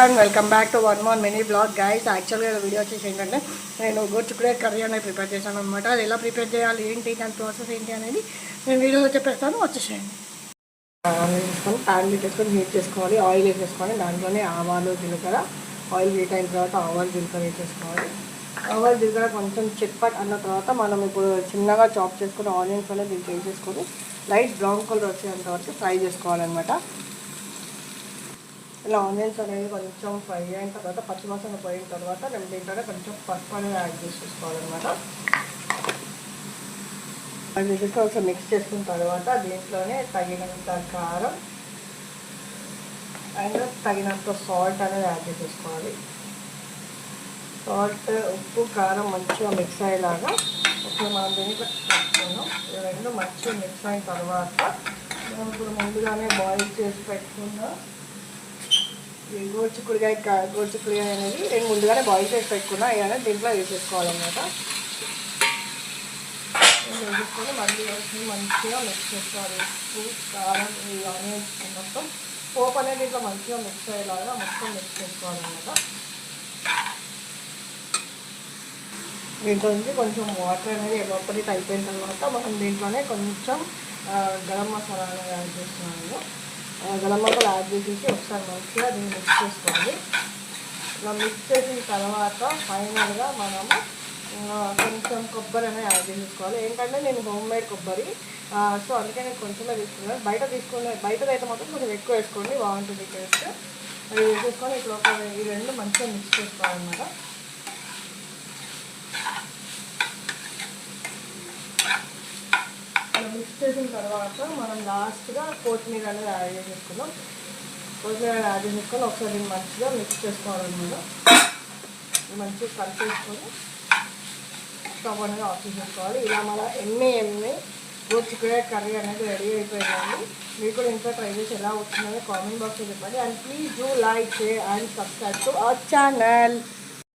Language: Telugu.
And welcome back to one more mini blog guys. యాక్చువల్గా వీడియో వచ్చేసి ఏంటంటే నేను గోర్చిక్కుడుకాయ కర్రీ అనేది ప్రిపేర్ చేశాను అనమాట. అది ఎలా ప్రిపేర్ చేయాలి, ఏంటి దాని ప్రాసెస్ ఏంటి అనేది నేను వీడియోలో చెప్పేస్తాను, వచ్చేసేయండి. ఆయిల్ వేసుకొని ప్యాన్ పెట్టేసుకొని హీట్ చేసుకోవాలి. ఆయిల్ వేసేసుకొని దాంట్లోనే ఆవాలు జీలకర్ర, ఆయిల్ హీట్ అయిన తర్వాత ఆవాలు జీలకర్ర వేసేసుకోవాలి. ఆవాలు జీలకర్ర కొంచెం చిట్పట్ అన్న తర్వాత మనం ఇప్పుడు చిన్నగా చాప్ చేసుకుని ఆనియన్స్ అనేది దీనికి వేసేసుకొని లైట్ బ్రౌన్ కలర్ వచ్చేంత వరకు ఫ్రై చేసుకోవాలన్నమాట. ఇలా ఆనియన్స్ అనేది కొంచెం ఫ్రై అయిన తర్వాత పచ్చిమసాల పోయిన తర్వాత నేను దీంట్లోనే కొంచెం పసుపు అనేది యాడ్ చేసేసుకోవాలన్నమాట. అది వేసేసి ఒకసారి మిక్స్ చేసుకున్న తర్వాత దీంట్లోనే తగినంత కారం అండ్ తగినంత సాల్ట్ అనేది యాడ్ చేసేసుకోవాలి. సాల్ట్, ఉప్పు, కారం మంచిగా మిక్స్ అయ్యేలాగా ఒకసారి మనం దీంట్లో పెట్టుకున్నాం. ఈ రెండు మంచిగా మిక్స్ అయిన తర్వాత మనం ఇప్పుడు ముందుగానే బాయిల్ చేసి పెట్టుకున్న గోర్చిక్కుడుకాయ అనేది నేను ముందుగానే బాయిల్ చేసి పెట్టుకున్నా. ఏదైనా దీంట్లో వేసేసుకోవాలన్నమాట. వేసేసుకొని మళ్ళీ వచ్చి మంచిగా మిక్స్ చేసుకోవాలి. ఉప్పు, కారం, ఈ ఆనియన్స్ మొత్తం పోపు అనేది దీంట్లో మంచిగా మిక్స్ అయ్యేలాగా మొత్తం మిక్స్ చేసుకోవాలన్నమాట. దీంట్లో నుంచి కొంచెం వాటర్ అనేది ఎవాపరేట్ అయిపోయిన తర్వాత మనం దీంట్లోనే కొంచెం గరం మసాలా అనేది యాడ్ చేస్తున్నాను. గరం మసాలా యాడ్ చేసేసి ఒకసారి మంచిగా దీన్ని మిక్స్ చేసుకోవాలి. ఇలా మిక్స్ చేసిన తర్వాత ఫైనల్గా మనము కొంచెం కొబ్బరి అనేది యాడ్ చేసేసుకోవాలి. ఏంటంటే నేను హోమ్ మేడ్ కొబ్బరి, సో అందుకే నేను కొంచెమే తీసుకున్నాను. బయటదైతే మాత్రం కొంచెం ఎక్కువ వేసుకోండి, బాగుంటుంది టేస్ట్. అది వేసేసుకొని ఇప్పుడు ఈ రెండు మంచిగా మిక్స్ చేసుకోవాలన్నమాట. మిక్స్ చేసిన తర్వాత మనం లాస్ట్గా కొత్తిమీర అనేది యాడ్ చేసేసుకున్నాం. కొత్తిమీర యాడ్ చేసుకొని ఒకసారి దీన్ని మంచిగా మిక్స్ చేసుకోవాలన్నమాట. మంచిగా కలిపేసుకొని స్టవ్ అనేది ఆఫ్ చేసేసుకోవాలి. ఇలా మన ఎమ్మె గోర్చిక్కుడుకాయ కర్రీ అనేది రెడీ అయిపోయిందండి. మీరు కూడా ఇంట్లో ట్రై చేసి ఎలా వచ్చిందని కామెంట్ బాక్స్లో చెప్పండి. And please do like, share and subscribe to our channel.